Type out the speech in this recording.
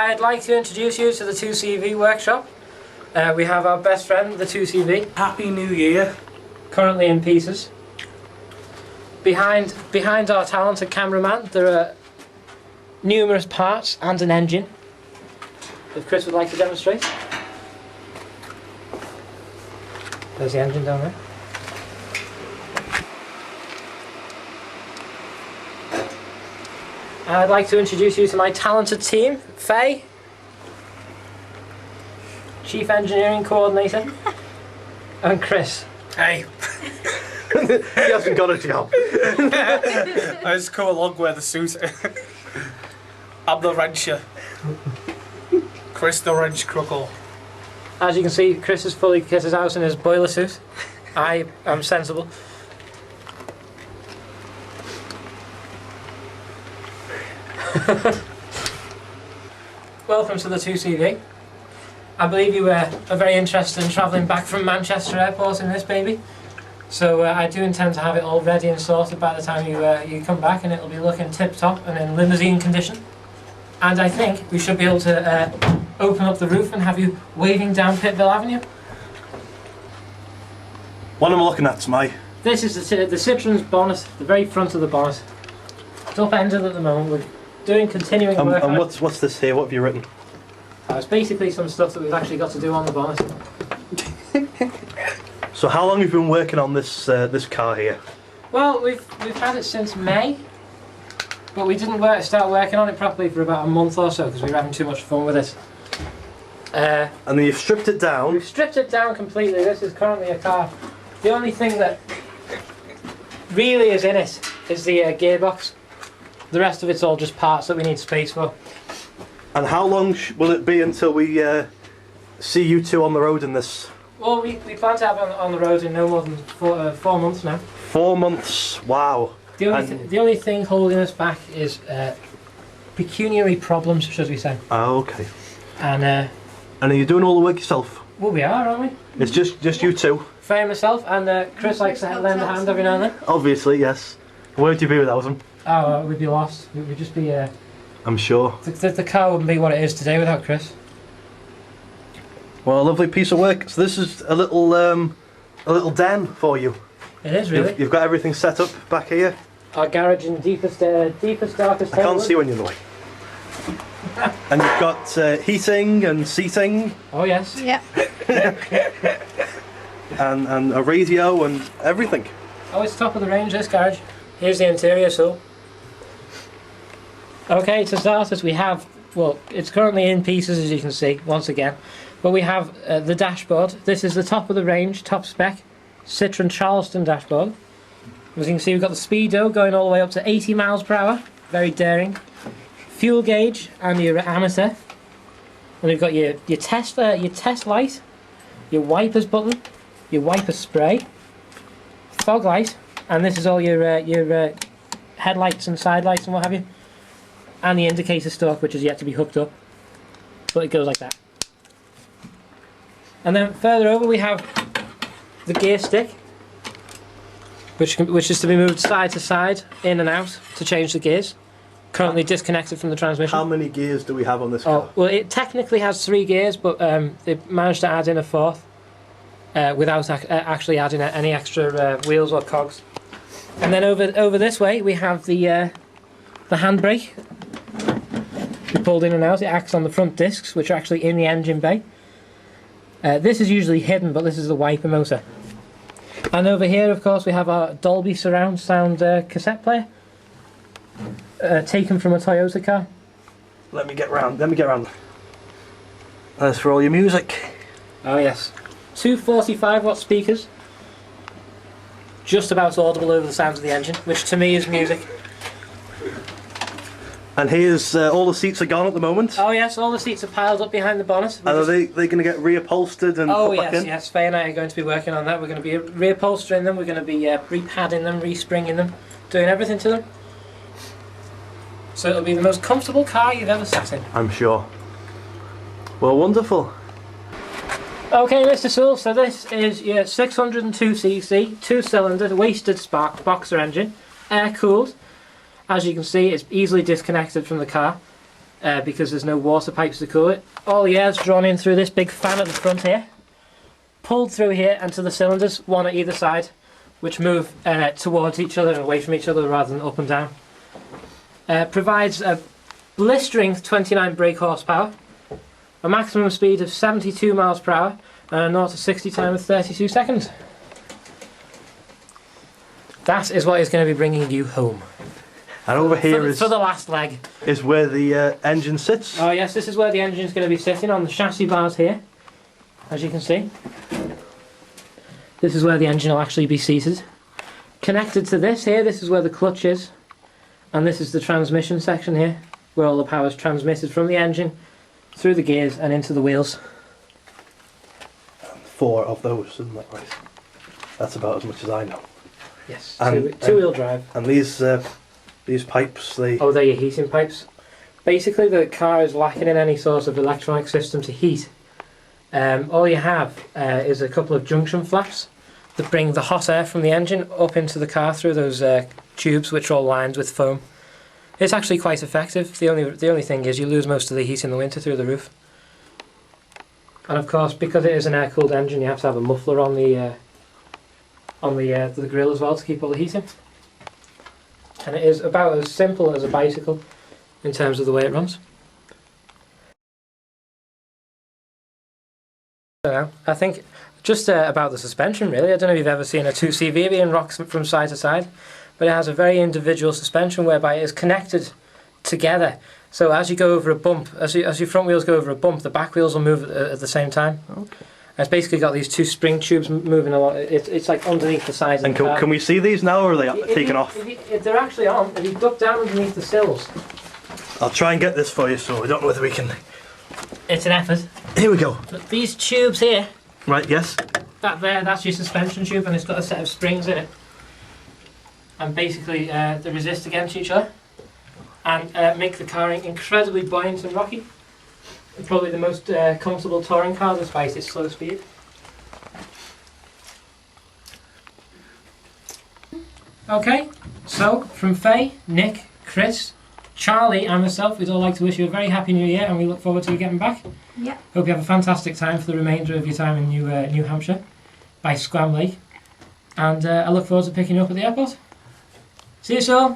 I'd like to introduce you to the 2CV workshop. We have our best friend, the 2CV. Happy New Year. Currently in pieces. Behind our talented cameraman, there are numerous parts and an engine. If Chris would like to demonstrate. There's the engine down there. I'd like to introduce you to my talented team, Faye, Chief Engineering Coordinator, and Chris. Hey. He hasn't got a job. I just come along with the suit. I'm the wrencher. Chris the wrench crookle. As you can see, Chris has fully kitted out in his boiler suit. I am sensible. Welcome to the 2CV. I believe you are very interested in travelling back from Manchester Airport in this baby. So I do intend to have it all ready and sorted by the time you come back, and it'll be looking tip-top and in limousine condition. And I think we should be able to open up the roof and have you waving down Pittville Avenue. What am I looking at, Smye? This is the Citroen's bonnet, the very front of the bonnet. It's upended at the moment. We're doing continuing work on it. What's this here? What have you written? It's basically some stuff that we've actually got to do on the bonnet. So how long have you been working on this this car here? Well, we've had it since May, but we didn't start working on it properly for about a month or so because we were having too much fun with it. And then you've stripped it down. We've stripped it down completely. This is currently a car. The only thing that really is in it is the gearbox. The rest of it's all just parts that we need space for. And how long will it be until we see you two on the road in this? Well, we plan to have it on the road in no more than 4 months now. 4 months, wow. The only thing holding us back is pecuniary problems, should we say. Oh, okay. And are you doing all the work yourself? Well, we are, aren't we? It's just you two? Faye and myself, and Chris likes to lend a hand every now and then. Obviously, yes. Where'd you be without him? Oh, we'd be lost. We'd just be... I'm sure. The car wouldn't be what it is today without Chris. Well, a lovely piece of work. So this is a little den for you. It is, really. You've got everything set up back here. Our garage in deepest, darkest. I can't see when you're in the way. And you've got heating and seating. Oh yes. Yep. and a radio and everything. Oh, it's top of the range, this garage. Here's the interior, so. Okay, to start us, we have, well, it's currently in pieces, as you can see, once again. But we have the dashboard. This is the top of the range, top spec, Citroen Charleston dashboard. As you can see, we've got the speedo going all the way up to 80 miles per hour. Very daring. Fuel gauge and your ammeter. And we've got your test light, your wipers button, your wiper spray, fog light, and this is all your headlights and side lights and what have you. And the indicator stalk, which is yet to be hooked up. But it goes like that. And then further over we have the gear stick, which is to be moved side to side, in and out, to change the gears. Currently disconnected from the transmission. How many gears do we have on this car? Oh, well, it technically has 3 gears, but they managed to add in a 4th without actually adding any extra wheels or cogs. And then over this way we have the handbrake. We pulled in and out. It acts on the front discs, which are actually in the engine bay. This is usually hidden, but this is the wiper motor. And over here, of course, we have our Dolby surround sound cassette player, taken from a Toyota car. Let me get round. That's for all your music. Oh yes. 2 45-watt speakers, just about audible over the sounds of the engine, which to me is music. And here's all the seats are gone at the moment. Oh yes, all the seats are piled up behind the bonnet. And are they going to get reupholstered and put back in? Oh yes, Faye and I are going to be working on that. We're going to be reupholstering them, we're going to be re-padding them, re-springing them, doing everything to them. So it'll be the most comfortable car you've ever sat in. I'm sure. Well, wonderful. Okay, Mr. Sewell, so this is your 602cc, 2-cylinder, wasted spark boxer engine, air-cooled. As you can see, it's easily disconnected from the car. because there's no water pipes to cool it. All the air's drawn in through this big fan at the front here, pulled through here and to the cylinders, one at either side, which move towards each other and away from each other rather than up and down. Provides a blistering 29 brake horsepower, a maximum speed of 72 miles per hour, and a 0 to 60 time of 32 seconds. That is what is going to be bringing you home. And over here for the last leg. is where the engine sits. Oh yes, this is where the engine is going to be sitting, on the chassis bars here, as you can see. This is where the engine will actually be seated. Connected to this here, this is where the clutch is, and this is the transmission section here, where all the power is transmitted from the engine through the gears and into the wheels. 4 of those, isn't that right? That's about as much as I know. Yes, And- two-wheel drive. And these pipes, they... Oh, they're your heating pipes. Basically, the car is lacking in any sort of electronic system to heat. All you have is a couple of junction flaps that bring the hot air from the engine up into the car through those tubes, which are all lined with foam. It's actually quite effective. The only thing is you lose most of the heat in the winter through the roof. And of course, because it is an air-cooled engine, you have to have a muffler on the grille as well to keep all the heat in. And it is about as simple as a bicycle in terms of the way it runs. So I think just about the suspension really. I don't know if you've ever seen a 2CV being rocked from side to side, but it has a very individual suspension whereby it is connected together. So as you go over a bump, as your front wheels go over a bump, the back wheels will move at the same time. Okay. And it's basically got these two spring tubes moving along. It's like underneath the sides And of the car. can we see these now, or are they taken off? If they're actually on, if you duck down underneath the sills, I'll try and get this for you, so I don't know whether we can... it's an effort. Here we go. But these tubes here, Right, yes. that's your suspension tube, and it's got a set of springs in it. And basically they resist against each other and make the car incredibly buoyant and rocky. Probably the most comfortable touring car despite its slow speed. Okay, so from Faye, Nick, Chris, Charlie and myself, we'd all like to wish you a very happy new year, and we look forward to you getting back. Yeah. Hope you have a fantastic time for the remainder of your time in New Hampshire by Squam Lake, and I look forward to picking you up at the airport. See you soon.